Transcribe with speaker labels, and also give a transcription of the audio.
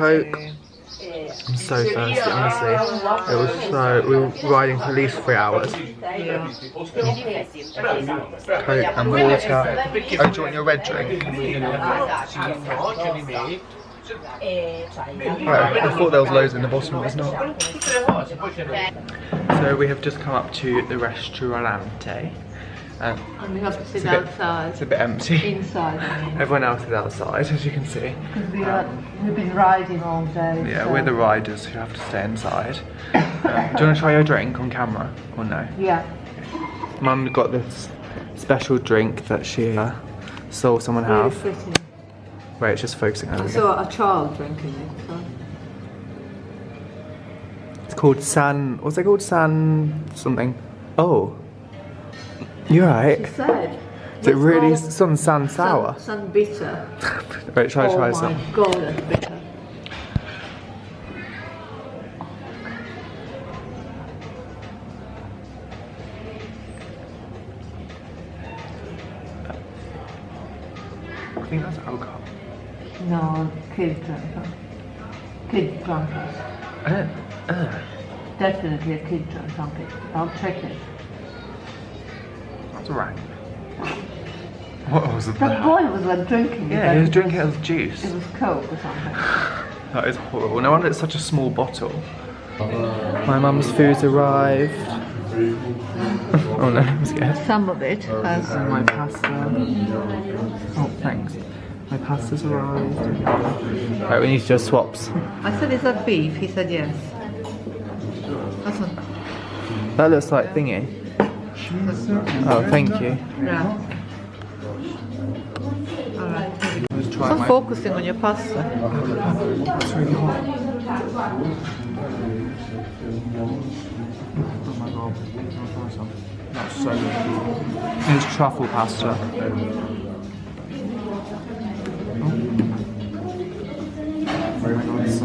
Speaker 1: Coke. I'm so thirsty, honestly. It was we were riding for at least 3 hours.
Speaker 2: Yeah.
Speaker 1: Coke and water. Oh, do you want your red drink? Right, I thought there was loads in the bottom, there's not. So we have just come up to the Ristorante.
Speaker 2: And we have to sit outside.
Speaker 1: It's a bit empty.
Speaker 2: Inside, I mean.
Speaker 1: Everyone else is outside, as you can see.
Speaker 2: Because we've been riding all day.
Speaker 1: Yeah,
Speaker 2: so.
Speaker 1: we're the riders who have to stay inside. Do you want to try your drink on camera, or no?
Speaker 2: Yeah.
Speaker 1: Mum got this special drink that she saw someone have.
Speaker 2: Really pretty.
Speaker 1: Wait, it's just focusing on
Speaker 2: I
Speaker 1: it.
Speaker 2: saw a child drinking it. So.
Speaker 1: It's called San... What's it called? San... something. Oh. You're right.
Speaker 2: She said.
Speaker 1: Is it really some San Sour?
Speaker 2: Sun bitter.
Speaker 1: Wait, try some.
Speaker 2: Oh my god, that's bitter.
Speaker 1: I think that's alcohol.
Speaker 2: No, kids drink it. Kids drunk it. Definitely a kid drunk it. I'll check it.
Speaker 1: That's right. What was it?
Speaker 2: That boy was like drinking it.
Speaker 1: Yeah, he was drinking it as juice.
Speaker 2: It was Coke or something.
Speaker 1: That is horrible. No wonder it's such a small bottle. My mum's food's arrived. Oh no, I'm scared.
Speaker 2: Some of it has.
Speaker 1: And my pasta. Oh, thanks. My pasta's arrived. Right, we need to do swaps.
Speaker 2: I said, is that beef? He said yes. That's not.
Speaker 1: That looks like thingy. Oh, thank you.
Speaker 2: Yeah. Alright.
Speaker 1: Let's try
Speaker 2: Stop
Speaker 1: my...
Speaker 2: focusing on your pasta.
Speaker 1: It's really hot. Oh my god. I'll try some. That's so good. It's truffle pasta. Very nice.